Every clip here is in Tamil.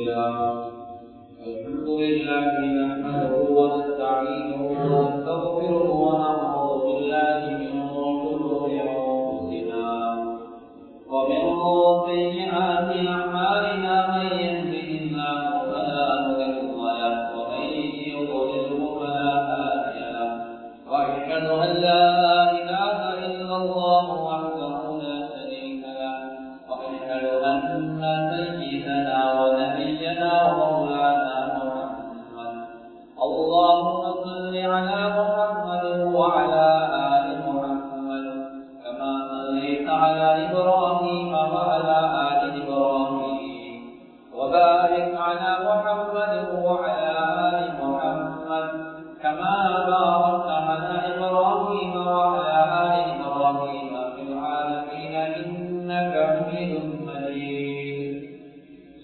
الحمد لله نحمده ونستعينه ونستغفره ونعوذ بالله من شرور أنفسنا ومن سيئات أعمالنا من يهده الله فلا مضل له ومن يضلله فلا هادي له وأشهد أن لا إله إلا الله وحده لا شريك له وأشهد أن سيدنا ونبينا ومولانا محمد اللهم صل على محمد وعلى آل محمد كما صليت على إبراهيم وعلى آل إبراهيم وبارك على محمد وعلى آل محمد كما باركت على إبراهيم وعلى آل إبراهيم في العالمين إنك حميد مجيد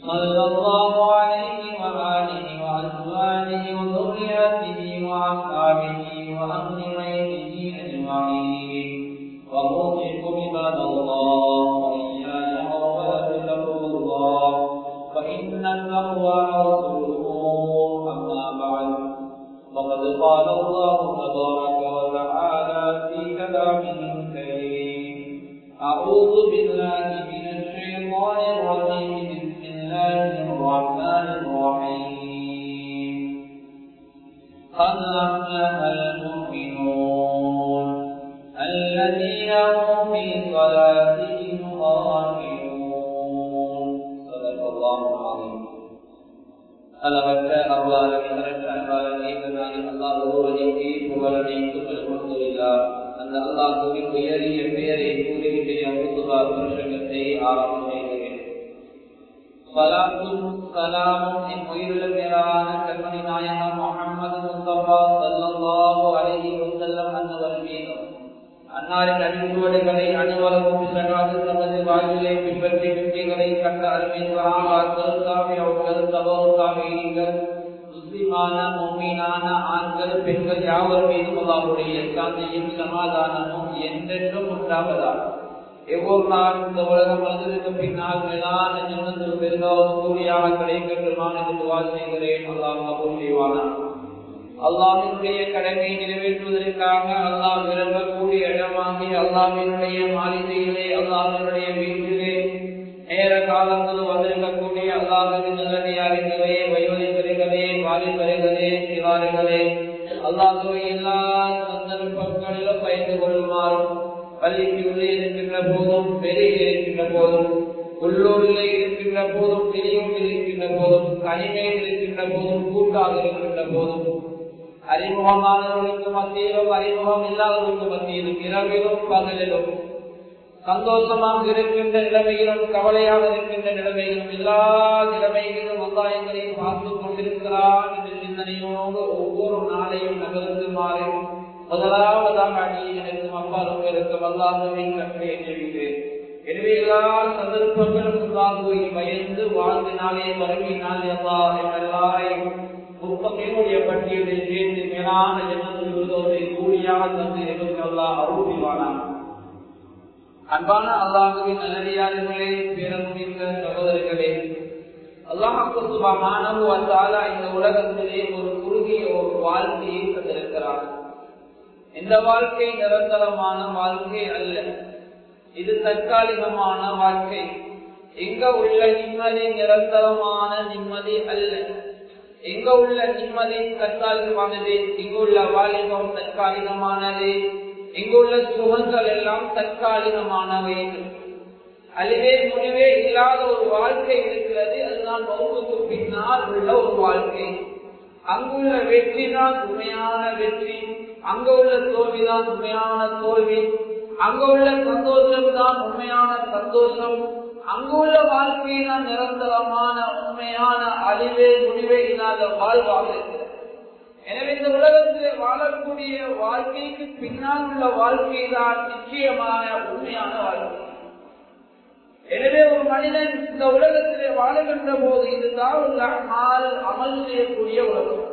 صلى الله عليه وآله وأزواجه وذرياته وأصحابه وأهل بيته أجمعين وأوصيكم عباد الله وإياي أولا بتقوى الله فإن التقوى رسوله أما بعد فقد قال الله تبارك وتعالى في كلامه الكريم أعوذ بالله من الشيطان الرجيم بسم الله الرحمن الرحيم قد أفلح المؤمنون الذين هم في صلاتهم خاشعون صدق الله العظيم அளவற்ற அருளாளர் நிகரற்ற அன்பாளர் ஏகனாய் அல்லாஹ் ஒருவனுக்கே புகழனைத்தும் அல்ஹம்துலில்லாஹ். அந்த அல்லாஹ்வின் உயரிய பெயரை கூறிவிட்டு அல்லாஹ் பிரசங்கத்தை ஆரம்பம் செய்கிறேன். ஸலாத்தும் ஸலாமும் என் உயிருள்ள மேலான கண்மணி நாயகம் முஹம்மது முஸ்தபா ஸல்லல்லாஹு அலைஹி வஸல்லம் அன்னவர் மீதும் அன்னாரின் அடிச்சுவடுகளை அனைவருக்கும் பிசகாது தமது வாழ்விலை பின்பற்றி வெற்றிகளை கண்ட அருமை சஹாபாக்கள் தாபிஊன்கள் தபவு தாபீன்கள் முஸ்லிமான முஃமினான ஆண்கள் பெண்கள் யாவர் மீதும் அல்லாஹ்வுடைய சாந்தியும் சமாதானமும் என்றென்றும் உண்டாவதாக. எவ்வொரு நாள் இந்த உலகம் வந்ததற்கு பின்னால் மேலான ஜன்னத்துல் ஃபிர்தௌஸ் கூலியாக கிடைக்கட்டுமாறு என்று துஆ செய்கிறேன். அல்லாஹ் கபூல் செய்வானாக. அல்லாஹ்வினுடைய கடமையை நிறைவேற்றுவதற்காக அல்லாஹ் விரும்பக்கூடிய இடமாகிய அல்லாஹ்வினுடைய மாளிகையிலே அல்லாஹ்வினுடைய வீட்டிலே நேர காலங்களும் வந்திருக்கக்கூடிய அல்லாஹ்வின் நல்லடியார்களே, வயோதிகர்களே, வாலிபர்களே, சிறார்களே, அல்லாஹ்வை எல்லா சந்தர்ப்பங்களிலும் பயந்து கொள்ளுமாறும் பள்ளிக்கு உள்ளே இருக்கின்ற போதும் வெளியே இருக்கின்ற போதும் உள்ளூரிலே இருக்கின்ற போதும் வெளியூரில் இருக்கின்ற போதும் தனிமையில் இருக்கின்ற போதும் கூட்டாக இருக்கின்ற போதும் அறிமுகமானவர்களுக்கு மத்தியிலும் அறிமுகம் இல்லாதவர்களுக்கு மத்தியிலும் இரவிலும் பகலிலும் சந்தோஷமாக இருக்கின்ற நிலைமையிலும் கவலையாக இருக்கின்ற நிலைமையிலும் எல்லா நிலைமைகளிலும் அல்லாஹ் எங்களை பார்த்து கொண்டிருக்கிறான் என்ற சிந்தனையோடு ஒவ்வொரு நாளையும் நகர்த்துமாறு முதலாவதாக அணியை எனக்கும் அப்பாலும் இருக்கும் அல்லாஹ்வின் கட்டளையை தெரிவிக்கிறேன். எனவே எல்லா சந்தர்ப்பங்களும் அல்லாஹ்வை பயந்து வாழ்ந்தினாலே மறுமையினாலே அல்லாஹ் எல்லாரையும் முத்தகீனுடைய பட்டியலில் சேர்த்து மேலான ஜன்னத்துல் ஃபிர்தௌஸை கூலியாக தந்து எங்களுக்கு அல்லாஹ் அருள் புரிவானாக. அன்பான அல்லாஹ்வின் நல்லடியார்களே, பேரன்பிற்குரிய சகோதரர்களே, அல்லாஹ் சுப்ஹானஹு வ தஆலா இந்த உலகத்திலே ஒரு குறுகிய ஒரு வாழ்க்கையை தந்திருக்கிறார். இந்த வாழ்க்கை நிரந்தரமான வாழ்க்கை அல்ல, இது தற்காலிகமான வாழ்க்கை. எங்க உள்ள நிம்மதி நிரந்தரமான நிம்மதி அல்ல. எங்க உள்ள நிம்மதி தற்காலிகமானது, இங்குள்ள வாலிபம் தற்காலிகமானது, இங்குள்ள சுகங்கள் எல்லாம் தற்காலிகமானவை. அதுவே முடிவே இல்லாத ஒரு வாழ்க்கை இருக்கிறது, அதுதான் மௌத்துக்கு பின்னால் உள்ள ஒரு வாழ்க்கை. அங்குள்ள வெற்றி தான் உண்மையான வெற்றி, அங்க உள்ள தோல்விதான் உண்மையான தோல்வி, அங்க உள்ள சந்தோஷம் தான் உண்மையான சந்தோஷம், அங்குள்ள வாழ்க்கை தான் நிரந்தரமான உண்மையான அழிவே முடிவே இல்லாத வாழ்வாக இருக்கிறது. எனவே இந்த உலகத்திலே வாழக்கூடிய வாழ்க்கைக்கு பின்னால் உள்ள வாழ்க்கை தான் நிச்சயமான உண்மையான வாழ்க்கை. எனவே ஒரு மனிதன் இந்த உலகத்திலே வாழுகின்ற போது இதுதான் அமல் செய்யக்கூடிய உலகம்.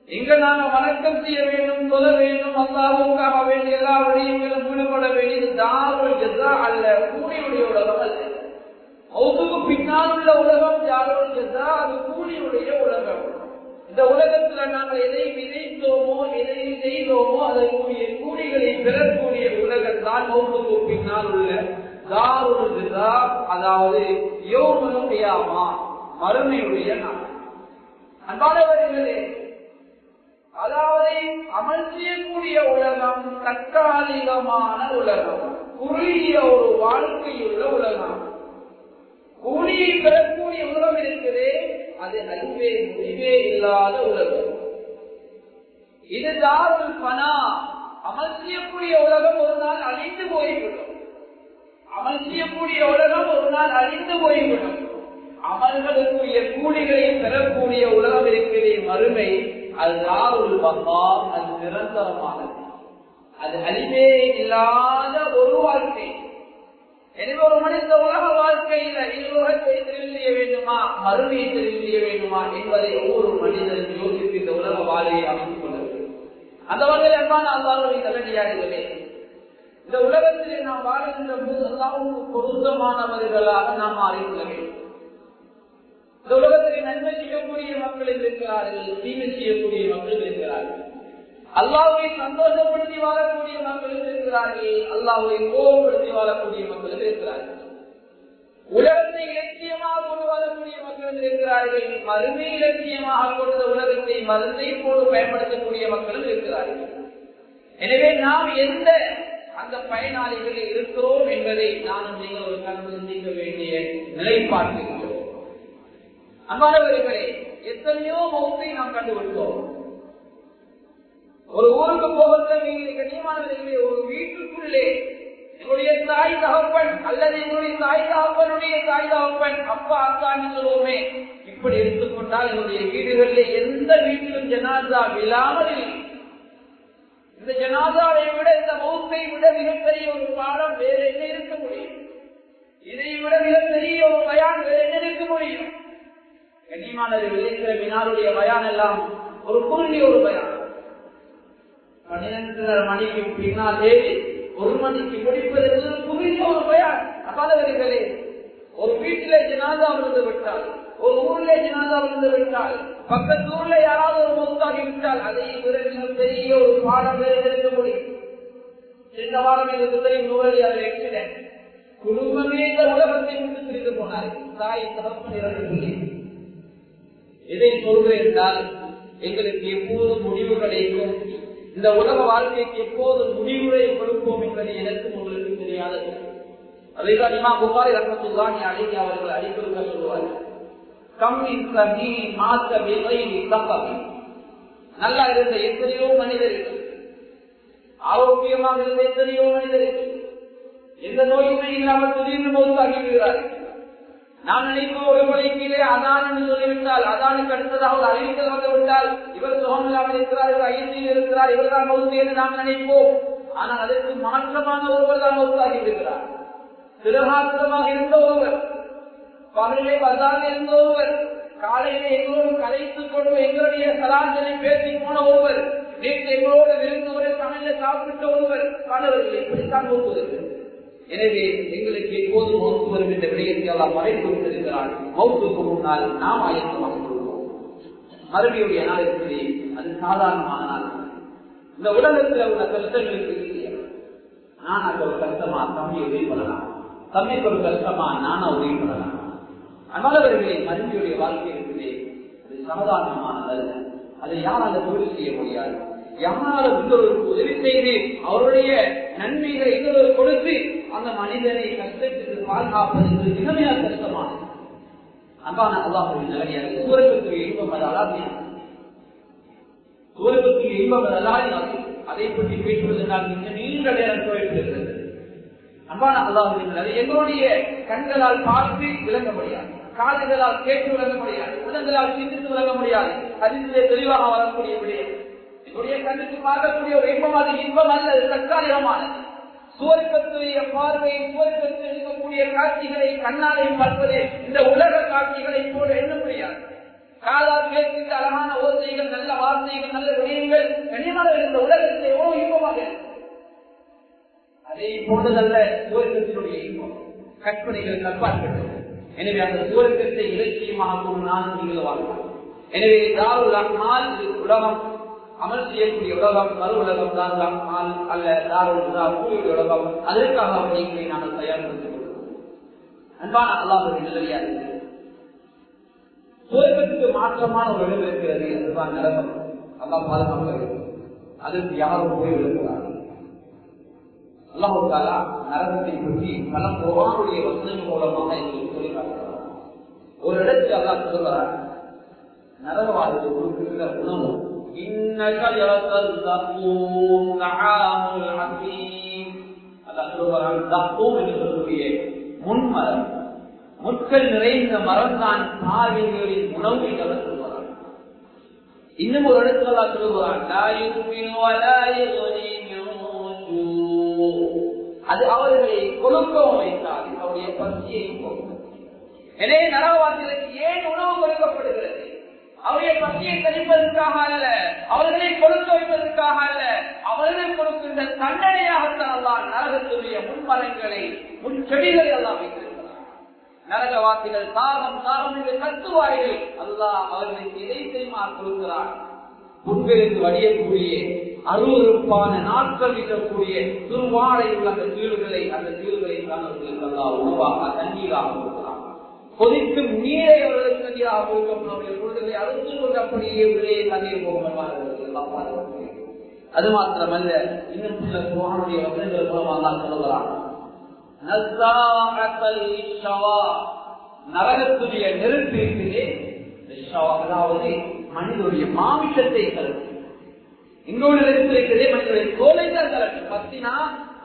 இங்க நாங்க வணக்கம் செய்ய வேண்டும், சொல்ல வேண்டும், அல்லாஹ்வுக்காக வேண்டிய எல்லா விடயங்களும் ஈடுபட வேண்டியது தாருல் ஜஸா அல்ல, கூலியுடைய உலகம் அல்ல. மௌத்துக்கு பின்னால் உள்ள உலகம் யாரோடு ஜஸா, அது கூலியுடைய உலகம். இந்த உலகத்துல நாங்கள் எதை விதைத்தோமோ எதை செய்தோமோ அதற்குரிய கூலிகளை பெறக்கூடிய உலகத்தான் மௌத்துக்கு பின்னால் உள்ள தாருல் ஜஸா, அதாவது யௌமுல் கியாமா, மறுமையுடைய நாள். அன்பானவர்களே, அதாவது அமல் செய்யக்கூடிய உலகம் தற்காலிகமான உலகம், குறுகிய ஒரு வாழ்க்கையுள்ள உலகம். கூலியை பெறக்கூடிய உலகம் இருக்கிறது, அது அழிவே முடிவே இல்லாத உலகம். இது தாருல் ஃபனா. அமல் செய்யக்கூடிய உலகம் ஒரு நாள் அழிந்து போய்விடும். அமல் செய்யக்கூடிய உலகம் ஒரு நாள் அழிந்து போய்விடும். அமல்களுக்குரிய கூலிகளை பெறக்கூடிய உலகம் இருக்கிறது மறுமை, அது தாருல் பகா, அது நிரந்தரமானது, அது அழிவே இல்லாத ஒரு வாழ்க்கை. எனவே ஒரு மனித உலக வாழ்க்கையில் இவ்வுலகத்தை தெரிவு செய்ய வேண்டுமா, மறுமையை தெரிவு செய்ய வேண்டுமா என்பதை ஒவ்வொரு மனிதனும் யோசித்து இந்த உலக வாழ்க்கையை அமைத்துக் கொள்ள வேண்டும். அந்த வகையில் அன்பான அல்லாஹ்வின் நல்லடியார்களே, இந்த உலகத்திலே நாம் வாழ்கின்ற போது அல்லாஹ்வுக்கு பொருத்தமானவர்களாக நாம் மாறிக்கொள்ள வேண்டும். இந்த உலகத்திலே நன்மை செய்யக்கூடிய மக்கள் இருக்கிறார்கள், தீமை செய்யக்கூடிய மக்கள் இருக்கிறார்கள். அல்லாஹ்வை சந்தோஷப்படுத்தி வாழக்கூடிய மக்கள் இருக்கிறார்கள், அல்லாஹ்வை கோபப்படுத்தி வாழக்கூடிய மக்கள் இருக்கிறார்கள். உலகத்தை இலட்சியமாக கொண்டு வாழக்கூடிய மக்கள் இருக்கிறார்கள், மறுமை இலட்சியமாக கொண்ட உலகத்தை மருந்தை போல பயன்படுத்தக்கூடிய மக்களும் இருக்கிறார்கள். எனவே நாம் எந்த அந்த பயனாளிகளில் இருக்கிறோம் என்பதை நானும் நீங்கள் ஒரு கணக்கு சிந்திக்க வேண்டிய நிலைப்பாட்டிருக்கிறோம். அன்பானவர்களே, எத்தனையோ மௌத்தை நாம் கண்டுபிடித்தோம். ஒரு ஊருக்கு போகின்ற கண்ணியமானவர்களே, ஒரு வீட்டுக்குள்ளே என்னுடைய தாய் தகப்பன் அல்லது என்னுடைய தாய் தகப்பனுடைய தாய் தகப்பன், அப்பா அக்கான்னு சொல்லுவோமே, இப்படி எடுத்துக்கொண்டால் என்னுடைய வீடுகளில் எந்த வீட்டிலும் ஜனாதா விழாமல் இல்லை. இந்த ஜனாதாவை விட, இந்த மௌத்தை விட மிகப்பெரிய ஒரு பாடம் வேற என்ன இருக்க முடியும்? இதை விட மிகப்பெரிய ஒரு பயான் வேற என்ன இருக்க முடியும்? கண்ணியமானவர்களே, வினாருடைய பயான் எல்லாம் ஒரு குறுகிய ஒரு பயான். 12 மணிக்கு பின்னால் 1 மணிக்கு முடிப்பதற்கு குறுகிய ஒரு பயான். அப்பாதவர்களே, ஒரு வீட்டிலே ஜனாதா விழுந்து விட்டால், ஒரு ஊரிலே ஜனாதா விழுந்து விட்டால், பக்கத்து ஊர்ல யாராவது ஒரு மௌத்தாகி விட்டால், அதை விட பெரிய ஒரு பாடம் இருக்க முடியும். சென்ற வாரம் எனக்கு தெரியும், நூறு ஆக்சிடென்ட். குடும்பமே இந்த உலகத்தை விட்டு பிரிந்து போனார்கள். தாய் தகப்பன் 2 பிள்ளைகள். எதை சொல்கிறேன் என்றால், எங்களுக்கு எப்போது முடிவு கிடைக்கும், இந்த உலக வாழ்க்கைக்கு எப்போது முடிவுரை கொடுப்போம் என்பதை எனக்கும் உங்களுக்கு தெரியாதது. அதைதான் இமாம் புகாரி ரஹ்மத்துல்லாஹி அலைஹி அவர்கள் அடிக்கொடுக்க சொல்லுவார்கள். நல்லா இருந்த எத்தனையோ மனிதர்கள், ஆரோக்கியமாக இருந்த எத்தனையோ மனிதர்கள் எந்த நோயுமே இல்லாமல் திடீர்னு மௌத்தாகி விடுகிறார்கள். நாம் நினைப்போம், ஒரு முறை கீழே அதான் என்று சொல்லிவிட்டால், அதானுக்கு அடுத்ததாக ஒரு அறிவித்தல் வந்துவிட்டால், இவர் சுகம் இல்லாமல் இருக்கிறார், இவர் ஐசியில் இருக்கிறார், இவர் தான் மௌத்து என்று நாம் நினைப்போம். ஆனால் அதற்கு மாற்றமான ஒருவர் தான் மௌத்தாகி விடுகிறார். திருகாத்திரமாக இருந்த ஒருவர், பகலிலே பசாக இருந்த ஒருவர், காலையிலே எங்களோடு கலைத்துக் கொண்டு எங்களுடைய சலாஞ்சலை பேசி போன ஒருவர், நேற்று எங்களோடு விருந்தவரை சமையல சாப்பிட்ட ஒருவர், பலவர்கள் இப்படித்தான் மௌத்துவதற்கு. எனவே எங்களுக்கு எப்போது மௌத்து வரும் என்ற விடயத்தை எல்லாம் மறைத்து கொடுத்திருக்கிறார். மௌத்துக்கு முன்னால் நாம் ஆயத்தமாக கொள்வோம். மறுபடியுடைய நாள் இருக்கிறது, அது சாதாரணமான நாள். இந்த உலகத்தில் உள்ள கஷ்டங்களுக்கு நான் அந்த ஒரு கஷ்டமா தம்பியை உதவி பண்ணலாம், தம்பிக்கு ஒரு கஷ்டமா நானா உதவி பண்ணலாம். அன்பானவர்களே, மறுபடியுடைய வாழ்க்கை இருக்கிறது, அது சாதாரணமானதல்ல. அதை யாரால தொழில் செய்ய முடியாது. யாராலும் இன்னொருக்கு உதவி செய்து அவருடைய நன்மைகளை இன்னொரு கொடுத்து அந்த மனிதனை கஷ்டத்துக்கு பாதுகாப்பது மிகமையாக கஷ்டமானது. அன்பான அல்லாஹ்வின் நல்லடியார்களே, சூரகத்துக்கு இன்பம் அது அலாதியானது. சூரகத்துக்கு இன்பம் அது அலாதியானது. அதை பற்றி பேசுவதனால் மிக நீண்ட நேரம் தேவைப்படுகிறது. அன்பான அல்லாஹ்வின் நல்லடியார்களே, எங்களுடைய கண்களால் பார்த்து விளங்க முடியாது, காதுகளால் கேட்டு விளங்க முடியாது, உள்ளங்களால் சிந்தித்து விளங்க முடியாது. அதிலே தெளிவாக வரக்கூடிய விடயம் என்னுடைய கண்ணுக்கு பார்க்கக்கூடிய ஒரு இன்பம், அது இன்பம் அல்ல, தற்காலிகமானது. சுவர்க்கத்துடைய பார்வையை, சுவர்க்கத்தில் இருக்கக்கூடிய காட்சிகளை கண்ணாலை பார்ப்பது இந்த உலக காட்சிகளை போல எண்ண முடியாது. காதால் கேட்கின்ற அழகான ஓசைகள், நல்ல வார்த்தைகள், நல்ல விடயங்கள் கனியமாக இந்த உலகத்தை எவ்வளவு இன்பமாக அதை போன்றதல்ல சுவர்க்கத்தினுடைய இன்பம். கற்பனைகள் கற்பார்கள். எனவே அந்த சுவர்க்கத்தை இலட்சியமாக கொண்டு நான் நீங்கள் வாழ்வோம். எனவே தாருல் அஹ்மால் உலகம் அமல் செய்யக்கூடிய உலகம், மறு உலகம் தாருல் அஹ்மால் அல்ல தாருல் கூலியுடைய உலகம். அதற்காக அவர்களை நாங்கள் தயார்படுத்திக் கொள்வோம். அன்பான அல்லாஹ்வின் நல்லடியார்களே, சுவர்க்கத்துக்கு மாற்றமான ஒரு இடம் இருக்கிறது, அதுதான் நரகம். அல்லாஹ் பாதுகாக்கிறது. அதற்கு யாரும் போய் விழுகிறார்கள். அல்லாஹ் தஆலா நரகத்தை பற்றி பல குர்ஆனுடைய வசனங்கள் மூலமாக எங்களுக்கு சொல்லி காட்டுகிறார். ஒரு இடத்தில் அல்லாஹ் சொல்கிறார், நரகவாதிக்கு கொடுக்கிற உணவு முன்மரம், முட்கள் நிறைந்த மரம் தான் பாவிகளின் உணவு என்று சொல்கிறார். இன்னும் ஒரு இடத்துல அல்லாஹ் சொல்கிறார், அது அவர்களை கொழுக்கவும் வைத்தால் அவருடைய பசியை போக்கும். எனவே நரகவாசிகளுக்கு ஏன் உணவு கொடுக்கப்படுகிறது? அவருடைய பசியை தணிப்பதற்காக அல்ல, அவர்களை கொடுக்க வைப்பதற்காக அல்ல, அவர்கள் கொடுக்கின்ற தண்டனையாகத்தான் அல்லாஹ் நரகத்துடைய முன்மரங்களை முன்செடிகளை எல்லாம் வைத்திருக்கிறார். நரகவாசிகள் தாகம் தாகம் என்று கத்துவார்கள். அல்லாஹ் அவர்களுக்கு இதை தெரியுமா கொடுக்கிறார்? புண்களுக்கு வடியக்கூடிய அருவருப்பான நாட்கள் இருக்கக்கூடிய துருவாடை உள்ள அந்த தீவுகளை தான் அவர்களுக்கு அல்லாஹ் உணவாக தண்ணீராக கொடுக்கிறார். கொதிக்கும் நீரை அவர்களுக்கு தண்ணீராக கொடுக்கப்படும். அறுத்து கொண்டு அப்படியே உள்ளே தண்ணீர் போகும். அது மாத்திரமல்ல, இன்னும் சில குர்ஆனுடைய வசனங்கள் மூலமாக தான் சொல்லுகிறார், நரகத்துடைய நெருப்பு இருக்கிறதே, அதாவது மனிதனுடைய மாமிசத்தை கலக்கும். இன்னொரு நெருப்பு இருக்கிறதே மனிதனுடைய தோலை தான் கலக்கும். பத்தினா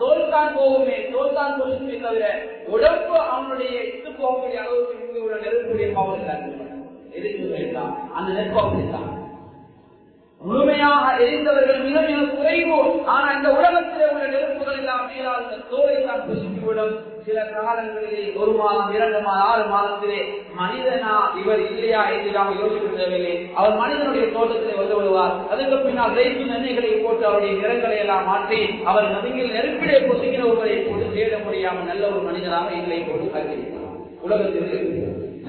தோல் தான் போகுமே, தோல் தான் போகுமே தவிர உடம்பு அவனுடைய இட்டு போகக்கூடிய அளவுக்கு இங்கே உள்ள நெருப்புடைய பாவம் எதிர்ப்பு அந்த நெருப்பு தான் முழுமையாக எரிந்தவர்கள் மிக மிக குறைவு. ஆனா இந்த உலகத்திலே உள்ள நெருப்புகள் எல்லாம் மேலால் இந்த தோலை தான் புசித்துவிடும். சில காலங்களிலே 1 மாதம் 2 மாதம் 6 மாதத்திலே மனிதனா இவர் இல்லையா என்று நாம் யோசிக்க தேவையில்லை. அவர் மனிதனுடைய தோட்டத்திலே வந்து விடுவார். அதுக்கு பின்னால் ரைத்து எண்ணெய்களை போட்டு அவருடைய நிறங்களை எல்லாம் மாற்றி அவர் நதியில் நெருப்பிலே பொசுகிற ஒருவரை போட்டு தேட முடியாமல் நல்ல ஒரு மனிதனாக இல்லை போட்டு காட்டியிருக்கிறார். உலகத்தில்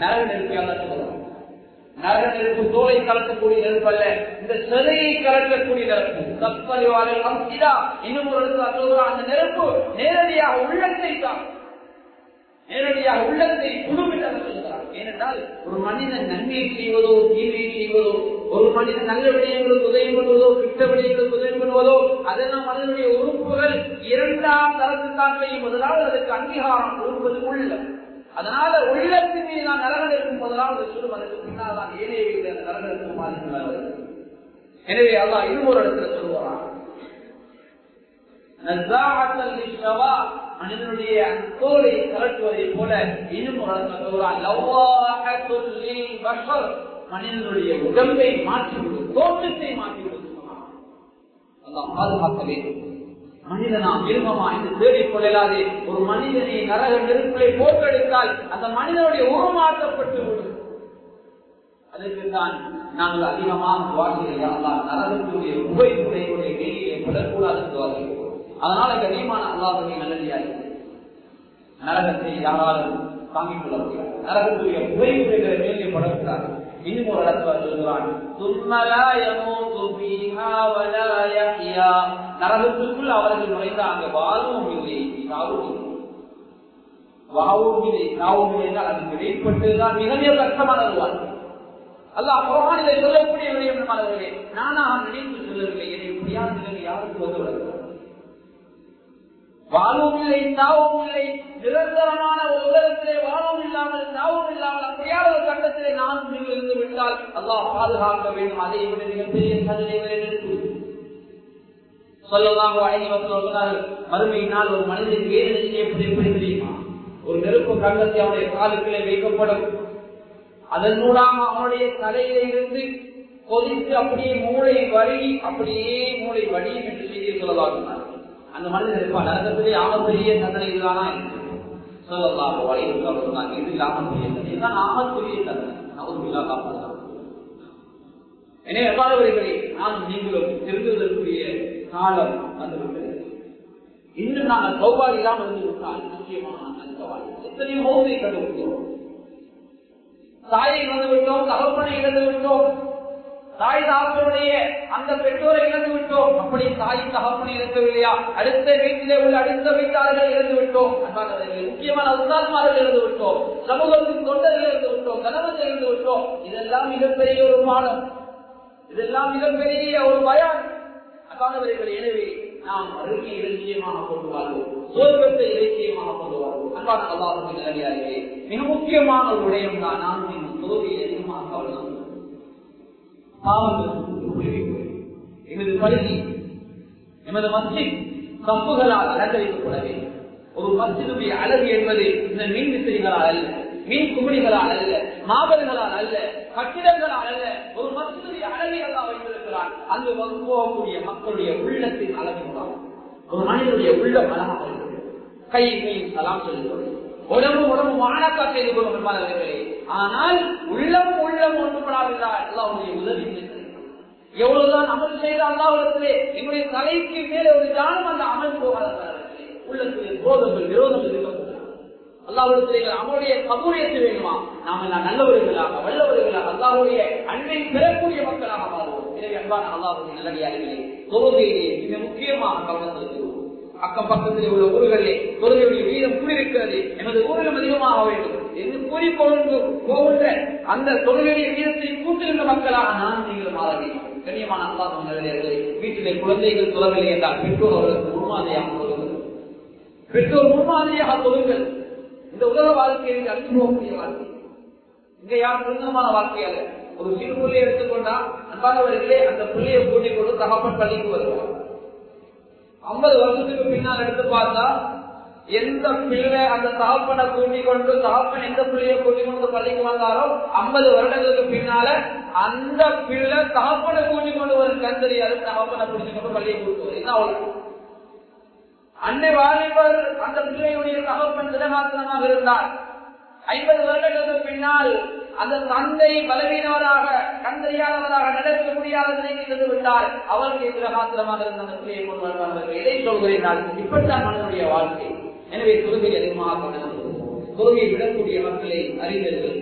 நரக நெருப்பியால் சொல்லுவார். நரக நெருப்பு தோலை கலக்கக்கூடிய நெருப்பு அல்ல, இந்த சிறையை கலக்கக்கூடிய நெருப்பு. தப்பறிவாளர் இன்னும் ஒரு சொல்கிறார், அந்த நெருப்பு நேரடியாக உள்ளத்தை தான், நேரடியாக உள்ளத்தை குடும்பம் சொல்கிறார். ஏனென்றால் ஒரு மனிதன் நன்மையை செய்வதோ தீமையை செய்வதோ, ஒரு மனிதன் நல்ல விடயங்களுக்கு உதவி பண்ணுவதோ கிட்ட விடயங்களுக்கு உதவி பண்ணுவதோ, அதெல்லாம் மனிதனுடைய உறுப்புகள் 2ஆம் தரத்துத்தான் செய்யும். முதலாவது அதுக்கு அங்கீகாரம் கொடுப்பது உள்ளம். அதனால உள்ளத்தின் மீது நான் நரகம் இருக்கும் போதெல்லாம் சொல்லும், அதற்கு பின்னால் தான் ஏழையை அந்த நரகம் இருக்கும் மாதிரி. எனவே அல்லாஹ் இன்னும் ஒரு இடத்துல சொல்லுவான், மனிதனுடைய தோலை கலட்டுவதை போல இன்னும் ஒரு இடத்துல சொல்றான், மனிதனுடைய உடம்பை மாற்றிவிடும், தோற்றத்தை மாற்றிவிடும். அல்லாஹ் பாதுகாக்க வேண்டும். மனிதனா மிருகமா என்று தேடிக் கொள்ளலாதே. ஒரு மனிதனை நரக நெருப்பிலே போட்டெடுத்தால் அந்த மனிதனுடைய உருமாற்றப்பட்டு விடும். அதற்கு தான் நாங்கள் அதிகமாக துவாசிகள் நரகத்துடைய உபயோகத்துடைய வெளியிலே படக்கூடாது துவாசிக்கிறோம். அதனால கனியமான அல்லாஹ்வை நல்லடியாய் நரகத்தை யாராலும் தாங்கிக் கொள்ள முடியாது. நரகத்துடைய உபயோகத்துடைய வெளியே படக்கூடாது. இன்னும் ஒரு இடத்துல சொல்கிறான், நரகத்துக்குள் அவர்கள் நுழைந்தாங்க, வாழவும் இல்லை சாவும் இல்லை. வாவும் இல்லை சாவும் இல்லை என்றால் அதுக்கு வெளிப்பட்டுதான் மிக மிக கஷ்டமானது வாழ்க்கை. அல்லாஹ் குர்ஆனிலே சொல்லக்கூடிய விடயமானவர்களே, நானாக நினைத்து சொல்லவில்லை. என்னை இப்படியான நிலைமை யாருக்கு வந்து விடுகிறார்? வாழும் இல்லை சாவும் இல்லை, நிரந்தரமான ஒரு உலகத்திலே வாழும் இல்லாமல் சாவும் இல்லாமல் அப்படியான ஒரு கட்டத்திலே நானும் நீங்கள் இருந்து விட்டால் அல்லாஹ் பாதுகாக்க வேண்டும். அதை விட மிகப்பெரிய சந்தேகங்களை நிறுத்தி சொல்லலாம். மறுமையினால் ஒரு மனிதன் வேதனை செய்யப்பட எப்படி தெரியுமா? ஒரு நெருப்பு கண்டத்தை அவனுடைய காலுக்களை வைக்கப்படும். அதன் மூலமாக அவனுடைய தலையில இருந்து கொதித்து அப்படியே மூளை வழி அப்படியே மூளை வடியும் என்று செய்தியை சொல்லலாம். அந்த மனிதன் இருப்பான். நரகத்திலே ஆமத்துரிய தண்டனை இதுதானா சொல்லலாம். சொன்னாங்க, இது ஆமத்துரிய தண்டனை, இதுதான் ஆமத்துரிய தண்டனை. எனவே எவ்வாறுவர்களை நானும் நீங்களும் தெரிந்துவதற்குரிய காலம் வந்துவிட்டது. இன்னும் நாங்கள் சௌபால் இல்லாமல் இருந்து விட்டால் நிச்சயமாக எத்தனையோ மௌத்தை கண்டுபிடிக்கிறோம். தாயை இழந்து விட்டோம், தகப்பனை இழந்து விட்டோம், தாய் தகப்பனுடைய அந்த பெற்றோரை இழந்து விட்டோம். அப்படி தாய் தகப்பனை இழக்கவில்லையா, அடுத்த வீட்டிலே உள்ள அடுத்த வீட்டாளர்கள் இழந்து விட்டோம், முக்கியமான உத்தாத்மார்கள் இழந்து விட்டோம், சமூகத்தின் தொண்டர்கள் இழந்து விட்டோம், கணவர்கள் இழந்து விட்டோம். இதெல்லாம் மிகப்பெரிய ஒரு பாடம், இதெல்லாம் மிகப்பெரிய ஒரு பயம். அன்பானவர்களே, எனவே நாம் அருகே இலட்சியமாக கொண்டு வாழ்வோம், சோர்வத்தை இலட்சியமாக கொண்டு வாழ்வோம். அன்பான அல்லாஹ்வின் நல்லடியார்களே, மிக முக்கியமான ஒரு விடயம் தான் நாம் இந்த தொழுகையை அதிகமாக கவனம். எமது பள்ளி, எமது மஸ்ஜித் கம்புகளால் அலங்கரிக்கப்பட வேண்டும். ஒரு மஸ்ஜிதுடைய அழகு என்பது இந்த மீன் விசைகளால் அல்ல, மீன் குமிழிகளால் அல்ல, மாபல்களால் அல்ல, கட்டிடங்களால் அல்ல. ஒரு மஸ்ஜிதுடைய அழகை எல்லாம் வைத்திருக்கிறான். அங்கு போகக்கூடிய மக்களுடைய உள்ளத்தின் அழகுதான். ஒரு மனிதனுடைய உள்ளம் அழகாக இருக்கிறது. கை சலாம் சொல்லுவது, உடம்பு மாணக்கா செய்து கொள்ளும் என்பார்களே. ஆனால் உள்ளம் ஒன்றுபடாவிட்டால் அல்லாஹ்வுடைய உதவி எவ்வளவுதான் அமல் செய்த அல்லாஹ்விடத்திலே என்னுடைய தலைக்கு மேலே ஒரு ஜானம் அந்த அமல் போகாத உள்ளத்திலே விரோதங்கள் இருக்கக்கூடாது. அல்லாஹ்விடத்திலே அமலுடைய கபூலியத்து வேண்டுமா? நாம் எல்லாம் நல்லவர்களாக வல்லவர்களாக அல்லாஹ்வுடைய அன்பை பெறக்கூடிய மக்களாக மாறுவோம். எனவே அன்பான அல்லாஹ்வுடைய நல்லடியார்களே, தொழுகையிலே மிக முக்கியமாக கவனம் செலுத்துவோம். அக்கம் பக்கத்தில் உள்ள ஊர்களிலே தொழுகையுடைய வீதம் கூடியிருக்கிறது, எமது ஊரிலும் அதிகமாக வேண்டும் என்று கூறிக்கொண்டு போகின்ற அந்த தொழுகையுடைய வீதத்தை கூட்டுகின்ற மக்களாக நான் நீங்கள் மாற வேண்டும். கண்ணியமான அல்லாஹ் நல்லடியார்களே, வீட்டிலே குழந்தைகள் தொழவில்லை என்றால் பெற்றோர் அவர்களுக்கு முன்மாதிரியாக தொழுங்கள். பெற்றோர் முன்மாதிரியாக தொழுங்கள். இந்த உலக வாழ்க்கையை அழிந்து போகக்கூடிய வாழ்க்கை இங்க யார் சுதந்திரமான வாழ்க்கையாக ஒரு சிறு புள்ளியை எடுத்துக்கொண்டா அன்பானவர்களே, அந்த புள்ளியை கூட்டிக் கொண்டு தகப்பன் பள்ளிக்கு வருவார். 50 வருஷத்துக்கு பின்னால் எடுத்து பார்த்தா எந்த பிள்ளை அந்த தகப்பனை கூட்டிக் கொண்டு தகப்பன் எந்த பிள்ளையை கூட்டிக் கொண்டு பள்ளிக்கு வந்தாரோ 50 வருடங்களுக்கு பின்னால அந்த பிள்ளை தகப்பனை கூட்டிக் கொண்டு ஒரு கண் தெரியாது, தகப்பனை கூட்டிக் கொண்டு பள்ளியை கூட்டுவது. என்ன அவ்வளவு அன்னை வாலிபர் அந்த பிள்ளையுடைய தகப்பன் திடகாத்திரமாக இருந்தார். 50 வருடங்களுக்கு பின்னால் அந்த தந்தை பலவீனவராக கண் தெரியாதவராக நடக்க முடியாத நிலையில் இருந்து விட்டார். அவருக்கு திடகாத்திரமாக இருந்த அந்த பிள்ளையை கொண்டு வருவார்கள். எதை சொல்கிறேன், இப்படித்தான் மனிதனுடைய வாழ்க்கை. எனவே தொழுகை அதிகமாக தொழுகை விடக்கூடிய மக்களை அறிஞர்கள்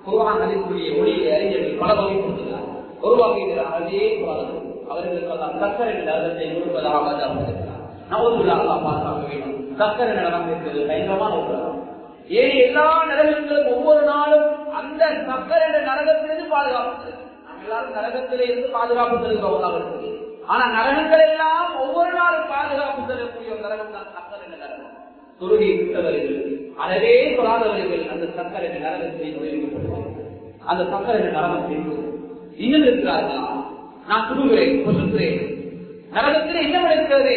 குர்ஆன் அறிக்கூடிய ஒளியை அறிஞர்கள் பல வகை கொடுக்கிறார். ஒரு வகையில் அதே அவர்களுக்கு சக்கரை நரகத்தை கொடுப்பதாக இருக்கிறார். பாதுகாக்க வேண்டும். சக்கரை நரகம் இருக்கிறது பயங்கரமான ஒரு ஏன் எல்லா நரகங்களும் ஒவ்வொரு நாளும் அந்த சக்கரை நரகத்திலிருந்து பாதுகாப்பு. நம்ம எல்லாரும் நரகத்திலே இருந்து பாதுகாப்பு தருகிறோம். ஆனா நரகங்கள் எல்லாம் ஒவ்வொரு நாளும் பாதுகாப்பு தரக்கூடிய ஒரு நரகம் தான் சக்கரை நரகம். தொழுகை விட்டவர்கள் அறவே தொழாதவர்கள் அந்த சக்கரை நரகத்தை நுழைவிக்கப்படுவார்கள். அந்த சக்கரை நரகத்தை இன்னும் இருக்கிறார்களா? நான் சொல்லுகிறேன், சொல்லுகிறேன், நரகத்தில் இன்னும் இருக்கிறது,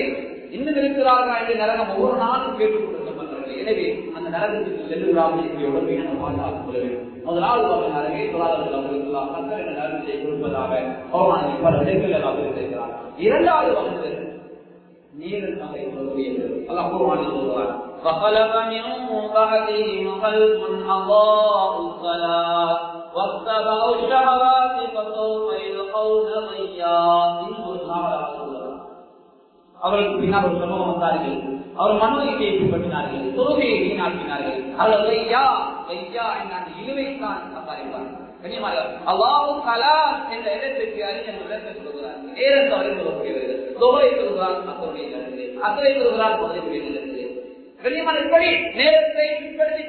இன்னும் இருக்கிறார்களா என்று நரகம் ஒவ்வொரு நாளும் கேட்டுக் கொடுக்கப்பட்டவர்கள். எனவே அந்த நரகத்துக்கு செல்லுகிறார்கள் உடம்பை நம்ம பாதுகாத்துக் கொள்ள வேண்டும். முதலாவது நரகை தொழாதவர்கள் அவர்களுக்கு சக்கரை நரகத்தை கொடுப்பதாக பல இடங்களில் அவர் இருக்கிறார். இரண்டாவது வந்து நீரின் சபை சொல்லக்கூடியது அல்லாஹ் குர்ஆனில் சொல்கிறார், فَخَلَفَ مِن بَعْدِهِمْ خَلْفٌ أَضَاعُوا الصَّلَاةَ وَاتَّبَعُوا الشَّهَوَاتِ فَسَوْفَ يَلْقَوْنَ غَيًّا. அவர்களுக்கு பின்னால் ஒரு சமூகம் வந்தார்கள். அவர் மனோதியை பின்பற்றினார்கள், தொழுகையை வீணாக்கினார்கள். அவர்கள் கையா கையா என்ற அந்த இழுவைத்தான் சம்பாதிப்பார்கள். அல்லாஹ் கலாம் என்ற இடத்திற்கு அறிஞர் விளக்க சொல்கிறார். நேரத்தை அவரை சொல்லக்கூடியவர்கள் தொகை சொல்கிறார், மக்களுடைய இடத்திலே அக்கறை சொல்கிறார், முதலுடைய இடத்திலே கண்ணியமான இப்படி நேரத்தை பின்பற்றி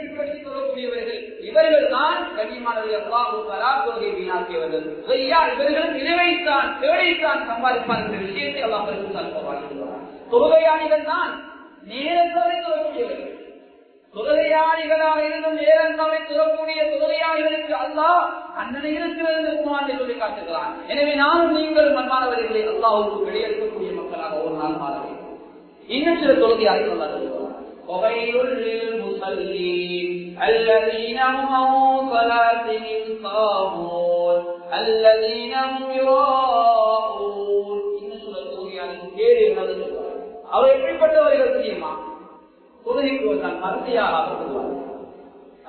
சொல்லக்கூடியவர்கள் இவர்கள் தான் கண்ணியமானவர்கள். அல்லாஹ் கலாம் தொகை வீணாக்கியவர்கள் கையா இவர்களும் இழுவைத்தான் தேவைத்தான் சம்பாதிப்பார் என்ற விஷயத்தை அல்லாஹ் சொல்கிறார். தொழுகையாளிகள் தான் நேரத்தை சொல்லக்கூடியவர்கள். தொழுகையாளிகளாக இருந்தும் நேரங்களை சொல்லக்கூடிய தொழுகையாளிகளுக்கு அல்லாஹ் அண்ணனை இருக்கிறது குர்ஆனில் சொல்லி காட்டுகிறான். எனவே நானும் நீங்கள் மன்மானவர்களை அல்லாஹ்வுக்கு வெளியேற்கக்கூடிய மக்களாக ஒரு நாள் மாற வேண்டும். இன்னும் சில தொழுகையாளிகள் அல்லாஹ் சொல்கிறார், வகையுல் முஸல்லீன் அல்லதீன ஹும் ஸலாத்திஹிம் சாஹூன் அல்லதீன ஹும் யுராஊன். இன்னும் சில தொழுகையாளிகள் கேடு என்னது சொல்றார். அவர் எப்படிப்பட்டவர்கள் தெரியுமா? தொழுகைக்கு வந்தால் மறுமையாக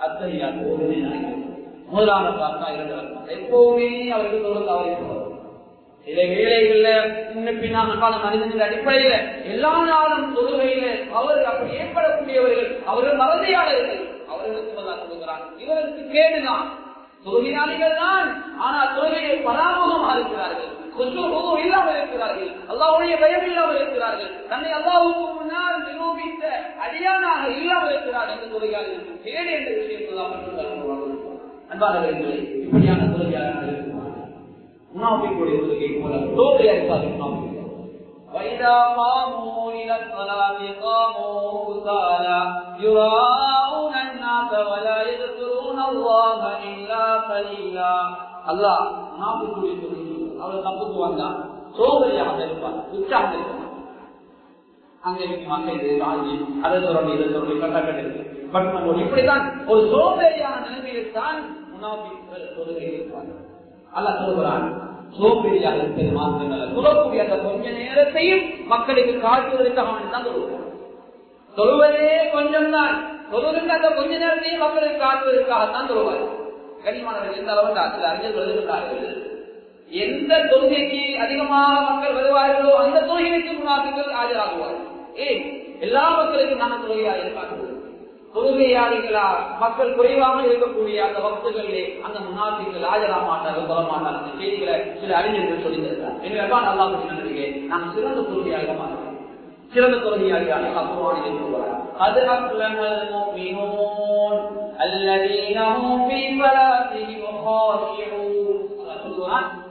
அத்தகையார் முதலான பார்த்தா இரண்டாவது எப்பவுமே அவர்கள் தொழில் தவறிப்போம். சில வேளைகள்ல முன்ன பின்னான கால மனிதனின் அடிப்படையில எல்லா நாளும் தொழுகையில அவர்கள் அப்படி ஏற்படக்கூடியவர்கள் அவர்கள் மறதியாளர்கள். அவர்களுக்கு சொல்லுகிறான் இவருக்கு கேடுதான் தொழுகையாளிகள் தான், ஆனால் தொழுகையை பராமுகமாக இருக்கிறார்கள், கொஞ்சம் இல்லாமல் இருக்கிறார்கள், அல்லாஹ்வுடைய பயம் இல்லாமல் இருக்கிறார்கள், தன்னை அல்லாஹ்வுக்கு முன்னால் நிரூபித்த அடியானாக இல்லாமல் இருக்கிறார்கள் என்று தொழுகையாளிகள் கேடு என்ற விஷயத்தை அன்பானவர்களே, இப்படியான தொழுகையாளர்கள் இருக்கிறார்கள். முனாஃபிக்குடைய தொழுகை போல தோல்வியாக இருப்பார்கள். وَإِذَا قَامُوا إِلَى الصَّلَاةِ قَامُوا كُسَالَى يُرَاءُونَ النَّاسَ وَلَا يَذْكُرُونَ اللَّهَ إِلَّا قَلِيلًا. அல்லாஹ் முனாஃபிக்குடைய தொழுகை அவர் தப்புக்கு வந்தா சோதனையாக இருப்பார், உற்சாக இருப்பார். அங்கே அதை சொல்லி இதை சொல்லி கட்டக்கட்டு இப்படிதான் ஒரு சோதனையான நிலைமையில் தான் முனாஃபிக்குகள் தொழுகை இருப்பார்கள். அல்லாஹ் சொல்கிறான், சோம்பேறியாக இருப்பது மாத்திரமல்ல, சொல்லக்கூடிய அந்த கொஞ்ச நேரத்தையும் மக்களுக்கு காட்டுவதற்காக தான் சொல்லுவார். சொல்லுவதே கொஞ்சம் தான், சொல்லுகின்ற அந்த கொஞ்ச நேரத்தையும் மக்களுக்கு காட்டுவதற்காகத்தான் சொல்லுவார். கனிமானவர்கள் எந்த அளவுக்கு சில அறிஞர்கள் எழுதுகிறார்கள், எந்த தொழுகைக்கு அதிகமாக மக்கள் வருவார்களோ அந்த தொழுகைக்கு முன்னாள் ஆஜராகுவார்கள். ஏன் எல்லா மக்களுக்கும் நாங்கள் தொழுகையாக இருப்பார்கள், தொழுகையாளிகளா மக்கள் குறைவாக இருக்கக்கூடிய அந்த வக்துகளிலே அந்த முன்னாள் ஆஜராக மாட்டார்கள், சொல்ல மாட்டார்கள். அந்த செய்திகளை சில அறிஞர்கள் சொல்லியிருக்கிறார். எனவே நல்லா நன்றியே நாம் சிறந்த தொழுகையாக மாறுவோம், சிறந்த தொழுகையாளியாக அப்புறவானிலே சொல்வார். அது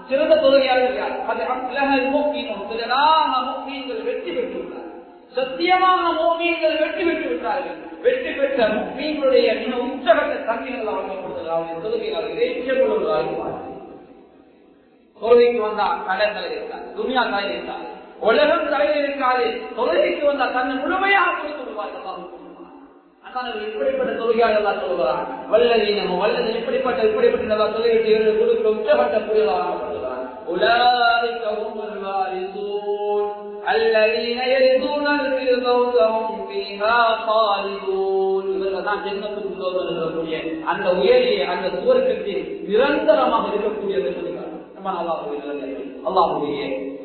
சிறந்த தொழுகையாளர்கள் யார்? வெற்றி பெற்றுள்ளார். சத்தியமான மோமியங்கள் வெற்றி பெற்று விட்டார்கள். வெற்றி பெற்ற முஸ்லீம்களுடைய மிக உச்சகட்ட தன்மைகள் வழங்கப்படுகிறார்கள். தொழுகைக்கு வந்தா கடன் தலையில் இருக்காது, துனியா தலையில் இருக்காது, உலகம் தலையில் இருக்காது. தொழுகைக்கு வந்தா தன்னை முழுமையாக கொடுத்து விடுவார்கள். இப்படிப்பட்ட தொழுகையாளர் சொல்கிறார், வல்லதீனமும் வல்லது இப்படிப்பட்ட தொழுகை கொடுக்க உச்சகட்ட புரியல் வழங்கப்படுகிறார். الذين يرثون الفردوس هم فيها خالدون. இவர்கள்தான் ஜன்னத்துல் ஃபிர்தௌஸ் சொல்லக்கூடிய அந்த உயரிய அந்த சுவர்க்கத்தில் நிரந்தரமாக இருக்கக்கூடியது சொல்கிறார். அல்லாஹ்வுடைய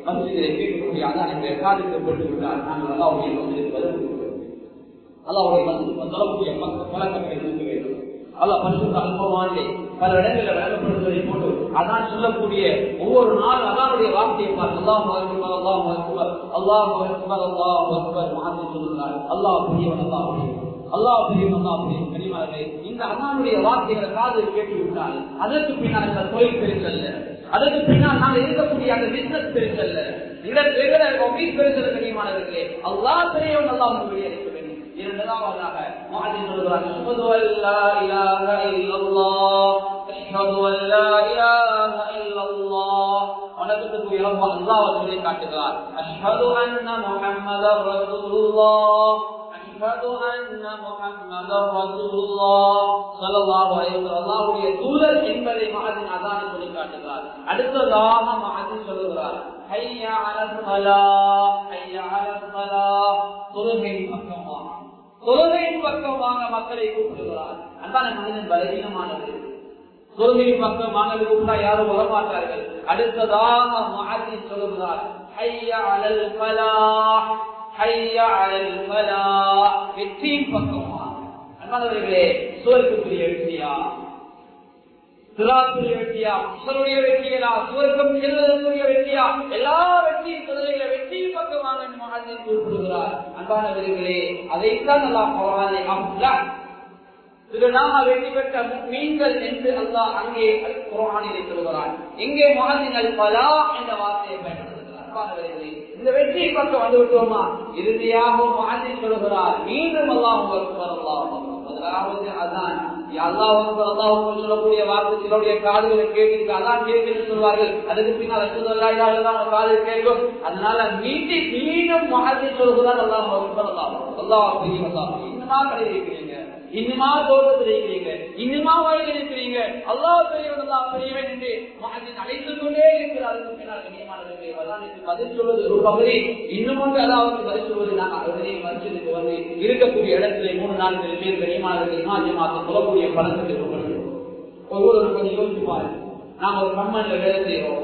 மஸ்ஜிதிலே கேட்கக்கூடிய அதானுடைய காதுக்கு போட்டு விட்டார். நாங்கள் அல்லாஹ்வுடைய மஸ்ஜிதுக்கு வருகிறோம். அல்லாஹ்வுடைய மஸ்ஜிதுக்கு வரக்கூடிய பழக்கங்களை இருக்க வேண்டும். அல்லாஹ் பரிசுத்த அல்குர்ஆனிலே பல இடங்களில் வழங்கப்படுவதை போட்டு அதான் சொல்லக்கூடிய ஒவ்வொரு நாள் அதானுடைய வார்த்தையை பார்த்து அல்லாஹு அக்பர் அல்லாஹு அக்பர் அல்லாஹு அக்பர் அல்லாஹு அக்பர் மகத்தை சொல்லுகிறார். அல்லாஹ் புரியவன் அல்லாஹ் புரியவன் அல்லாஹ் புரியும் அல்லாஹ் புரியும். கனிமார்களே, இந்த அதானுடைய வார்த்தைகளை காதில் கேட்டுவிட்டால் அதற்கு பின்னால் இந்த தொழில் பெருசல்ல, அதற்கு பின்னால் நாங்கள் இருக்கக்கூடிய அந்த பிசினஸ் பெருசல்ல, பெருசல். கனிமானவர்களே, அல்லாஹ் பெரியவன் அல்லாஹ் வெளியேற்க வேண்டும். இரண்டாவதாக முஅத்தின் சொல்கிறார், அஷ்ஹது அல்லா இலாஹ இல்லல்லாஹ் அஷ்ஹது அல்லா இலாஹ இல்லல்லாஹ். வணக்கத்துக்குரிய ரப்ப அல்லாஹ் சொல்லி காட்டுகிறார், அஷ்ஹது அன்ன முஹம்மதர் ரசூலுல்லாஹ் அஷ்ஹது அன்ன முஹம்மதர் ரசூலுல்லாஹ் ஸல்லல்லாஹு அலைஹி வஸல்லம் அல்லாஹ்வுடைய தூதர் என்பதை முஅத்தின் அஸான் சொல்லி காட்டுகிறார். அடுத்ததாக முஅத்தின் சொல்கிறார், ஹய்யா அலல் ஸலாஹ் ஹய்யா அலல் ஸலாஹ். தொழுகையின் பக்கமாக தொழுகையின் பக்கமாக மக்களை கூப்பிடுகிறார். அன்பான மனிதன் பலவீனமானது, தொழுகையின் பக்கமாக கூப்பிட்டா யாரும் வரமாட்டார்கள். அடுத்ததாக முஅத்தின் சொல்கிறார், ஹய்யா அலல் ஃபலாஹ் ஹய்யா அலல் ஃபலாஹ். வெற்றியின் பக்கமாக. அன்பானவர்களே, சுவர்க்கத்துடைய வெற்றியா, சிராத்துடைய வெற்றியா, அஸ்ஸலுடைய வெற்றியா, சுவர்க்கம் செல்வதற்குரிய வெற்றியா, எல்லா வெற்றியும் தொழுகையில வெற்றியின் பக்கமாக முஅத்தின் கூப்பிடுகிறார். அன்பானவர்களே, அதைத்தான் அல்லாஹ் குர்ஆனிலே அஃப்லஹ் திருநாக வெற்றி பெற்ற முஃமின்கள் என்று அல்லாஹ் அங்கே குர்ஆனிலே சொல்கிறார். இங்கே முஅத்தின் அல் ஃபலாஹ் என்ற வார்த்தையை பயன்படுத்துகிறார். அன்பானவர்களே, இந்த வெற்றியின் பக்கம் வந்து விட்டோமா, இறுதியாக முஅத்தின் சொல்கிறார், மீண்டும் அல்லாஹு அக்பர் அல்லாஹு அக்பர். முதலாவது அதான் அல்லாஹ் அக்பர் அல்லாஹ் அக்பர் சொல்லக்கூடிய வார்த்தை சிலருடைய காதுகளை கேட்டு அதான் கேட்கு சொல்வார்கள். அதுக்கு பின்னால் அஷ்ஹது அல்லா இலாஹ இல்லல்லாஹ் காதில் கேட்கும். அதனால மீண்டும் முஅத்தின் சொல்கிறார், அல்லாஹு அக்பர் அல்லாஹ் அல்லாஹ் புரியும் அல்லாஹ். இன்னுமா கிடைக்கிறீங்க, இன்னுமா தோட்டத்தில் இருக்கிறீங்க, இன்னுமா வழியில் இருக்கிறீங்க, அல்லாஹ் பெரியவன் அல்லாஹ் பெரியவன் என்று முஅத்தின் அழைத்துக் கொண்டே இருக்கிறார். அதுக்கு பின்னால் கண்ணியமானவர்களே, அதானுக்கு பதில் சொல்வது ஒரு பகுதி, இன்னும் ஒன்று அல்லாஹ்வுக்கு பதில் சொல்வது. நாங்கள் அவரே மஸ்ஜிதுக்கு வந்து இருக்கக்கூடிய இடத்திலே 3-4 பேர் கண்ணியமானவர்கள் இமாம் ஜமாத்தை சொல்லக்கூடிய பணத்துக்கு கொடுக்கணும். ஒவ்வொரு கொஞ்சம் யோசிச்சு பாருங்க. நாங்கள் ஒரு கம்பெனியில் வேலை செய்யறோம்,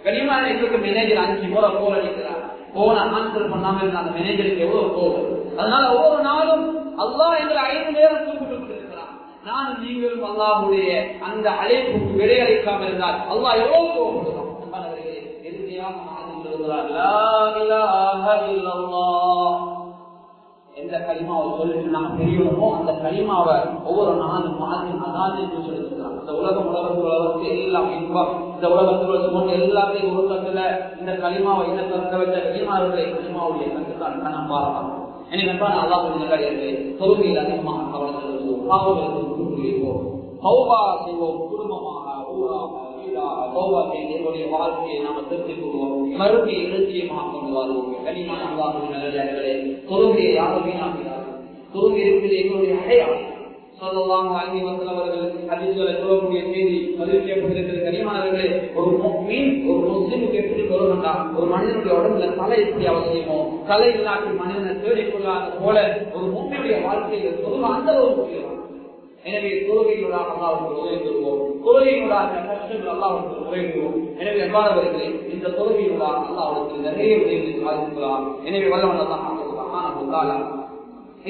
கண்ணியமான எங்களுக்கு மேனேஜர் 5 முறை போல் அடிக்கிறார். போன ஆன்சர் பண்ணாம இருந்த அந்த மேனேஜருக்கு எவ்வளவு கோபம். அதனால ஒவ்வொரு நாளும் அல்லாஹ் எங்களை 5 நேரம் கூப்பிட்டு இருக்கிறான். நான் நீங்களும் அல்லாஹ்வுடைய அந்த அழைப்புக்கு விடையளிக்காமல் இருந்தால் அல்லாஹ் எவ்வளவு கோபப்படுவான். இறுதியாக சொல்கிறார், லா இலாஹ இல்லல்லாஹ். எந்த கலிமாவை சொல்லிட்டு நாம தெரியணுமோ அந்த கலிமாவை ஒவ்வொரு நாளும் மாற்றி அதான் என்று சொல்லிருக்கிறார். இந்த உலகத்துக்கு எல்லாம் இன்பம், இந்த உலகத்துக்கு எல்லாத்தையும் உலகத்துல இந்த கலிமாவை என்ன கற்க வச்ச கலிமாவுடைய கலிமாவுடைய கருத்தான் நாம் பார்க்கலாம். எனக்கு அன்பான அல்லாஹ்வுடைய தொழுகையில் அதிகமாக கவனம் செலுத்துவோம், பாவங்களுக்கு சௌபா செய்வோம், குடும்பமாக ஊராக வீடாக சௌபா செய்து என்னுடைய வாழ்க்கையை நாம திருத்திக் கொள்வோம், மறுபடியும் இலட்சியமாக கொண்டு வருவோம். கனிமான அல்லாஹ்வுடைய நல்லடியார்களே, தொழுகையை யாரும் வீணாக்கிறார்கள். தொழுகை இருக்கிறது எங்களுடைய அடையாளம். ஸல்லல்லாஹு அலைஹி வஸல்லம் அவர்கள் ஹதீஸ்களை சொல்லக்கூடிய செய்தி பதிவு செய்யப்பட்டிருக்கிறது. கனிமானவர்களே, ஒரு முஃமின் ஒரு முஸ்லிமுக்கு எப்படி தொழுகண்டா, ஒரு மனிதனுடைய உடம்புல தலை எப்படி அவசியமோ, தலை இல்லாட்டி மனிதனை தேடிக்கொள்ளாத போல ஒரு முஃமினுடைய வாழ்க்கையில் தொழுகை அந்த ஒரு முக்கியம். எனவே தொழுகையுடன் அல்லாஹ்வுக்கு உதவி பெறுவோம், தொழுகையுடன் கஷ்டங்கள் அல்லாஹ்வுக்கு உதவிடுவோம். எனவே எவ்வாறவர்களே, இந்த தொழுகையுடன் அல்லாஹ்வுக்கு நிறைய உதவிகளை சாதிக்கலாம். எனவே வல்லவன் அல்லாஹ் சுப்ஹானஹு வ தஆலா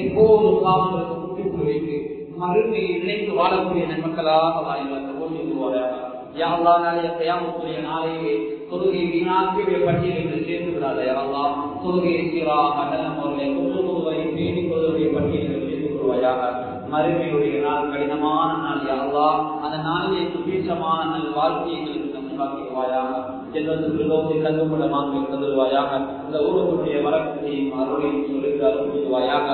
எப்போதும் பாவங்களுக்கு முற்றுப்புள்ளி வைத்து மறுமையை இணைத்து வாழக்கூடிய நன்மக்களாக அல்லாஹ் எங்களுக்கு உதவி செய்வாராக. யா அல்லாஹ், நாளைய கியாமத்துடைய நாளையே தொழுகை வீணாக்கிய பட்டியலில் சேர்த்து விடாத. யா அல்லாஹ், தொழுகையை சீராக நல்ல முறையில் தொழுவதை பேணிக் கொள்வதை பட்டியலில் சேர்த்து கொள்வாயாக. மறுமையுடைய நாள் கடினமான நாள். யா அல்லாஹ், அந்த நாளிலே சுபீட்சமான நல் வாழ்க்கையை நம்பிவாயாக. ஜன்னத்துல் தங்குமிடமாக தருவாயாக. இந்த ஊருடைய வரக்கத்தையும் அருளையும் சொல்லிட்டு அருள்வாயாக.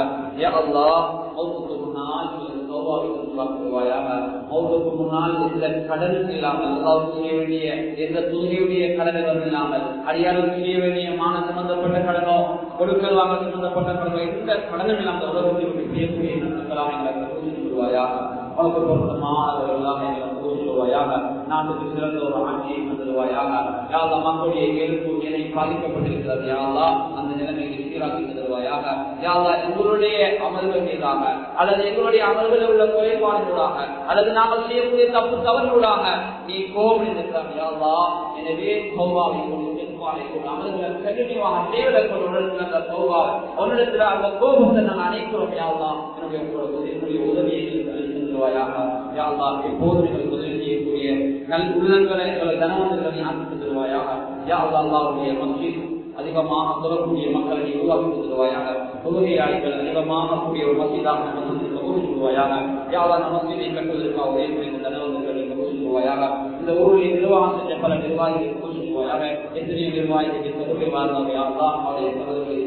யா அல்லாஹ், மௌத்துக்கு முன்னால் மௌத்துக்கு முன்னால் எந்த கடன் இல்லாமல், அல்லாஹ்வுக்கு செய்ய வேண்டிய எந்த துணியுடைய கடன்கள் இல்லாமல், அடியாருக்கு செய்ய வேண்டிய மான சம்பந்தப்பட்ட கடனோ கொடுக்கல் வாங்க சம்பந்தப்பட்ட கடனோ எந்த கடனும் இல்லாமல் உலகத்தில் செய்யக்கூடிய நன்மைகளாக எங்களுக்கு சொல்வாயாக. அவனுக்கு பொருத்தமானவர்களாக எங்களுக்கு சொல்வாயாக. நாட்டுக்கு சிறந்த ஒரு ஆட்சியை தருவாயாக. யா அல்லாஹ், மக்களுடைய இயல்பு நிலை பாதிக்கப்பட்டிருக்கிறது. யா அல்லாஹ், அந்த நிலைமையை சீராக்கி தருவாயாக. யா அல்லாஹ், எங்களுடைய அமல்கள் மீதாக அல்லது எங்களுடைய அமல்களில் உள்ள குறைபாடுகளாக அல்லது நாங்கள் செய்யக்கூடிய தப்பு தவறுகளாக நீ கோபம் இருக்கிறார். யா அல்லாஹ், எனவே தௌபாவை உன்னிடத்தில் அந்த கோபத்தை நாங்கள் அனைக்கிறோம். யா அல்லாஹ், என்னுடைய உதவியை எப்போது எங்களுக்கு உதவி செய்யக்கூடிய நல் உள்ளங்களை எங்களை தனவந்தர்களை ஆக்கி தருவாயாக. யா அல்லாஹ், அல்லாஹ்வுடைய மஸ்ஜித் அதிகமாக சொல்லக்கூடிய மக்களை உருவாக்கி தருவாயாக. தொழுகையாளிகள் அதிகமாக கூடிய ஒரு மஸ்ஜிதாக சொல்லுவாயாக. யா அல்லாஹ், மஸ்ஜிதை கட்டுவதற்காக உதவி தனவந்தர்களை சொல்லுவாயாக. இந்த ஊரில் நிர்வாகம் செஞ்ச பல நிர்வாகிகள் சொல்லுவாயாக. எத்தனை நிர்வாகிகள் தொழுகை வாழ்ந்தாங்க. யா அல்லாஹ், அவருடைய தலைவர்களை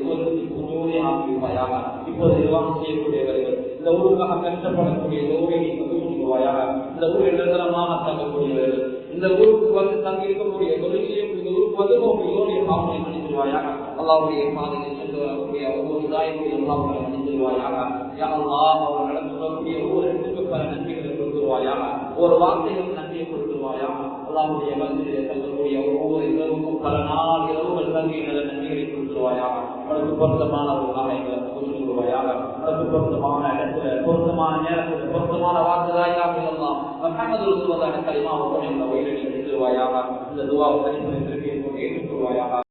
ஆக்கிவிப்பாயாக. இப்போது நிர்வாகம் செய்யக்கூடியவர்கள் இந்த ஊருக்காக கஷ்டப்படக்கூடிய தொழுகையை சொல்லுவாயாக. இந்த ஊரில் நிரந்தரமாக தங்கக்கூடியவர்கள், இந்த ஊருக்கு வந்து தங்கி இருக்கக்கூடிய தொழில் செய்யக்கூடிய இந்த ஊருக்கு வந்து உங்களுடைய பாவனை மன்னித்துவாயாக. அல்லாஹ்வுடைய பாதையில் சென்று வரக்கூடிய ஒவ்வொரு தாய்மையும் அல்லாஹ்வை மன்னித்துவாயாக. யா அல்லாஹ், அவர் நடந்து சொல்லக்கூடிய ஒவ்வொரு இடத்துக்கு பல நன்மைகளை கொடுத்துருவாயாக. ஒரு வார்த்தைகளும் நன்மையை கொடுத்துருவாயாக. அல்லாஹ்வுடைய மஸ்ஜிதிலே தங்கக்கூடிய ஒவ்வொரு இரவுக்கும் பல நாள் இரவுகள் தங்கி நல்ல நன்மைகளை கொடுத்துருவாயாக. அவருக்கு பொருத்தமானவர்களாக எங்களுக்கு சொல்லுவாயாக. அவருக்கு பொருத்தமான இடத்துல பொருத்தமான நேரத்தில் பொருத்தமான வாக்குதாயாக சொல்லலாம். முஹம்மது ரசூலுல்லாஹி கலிமாவுடன் எங்களை வழிநடத்தி செல்வாயாக. இந்த துஆவை தனிப்பட்ட திருப்பியை ஏற்றுக்கொள்வாயாக.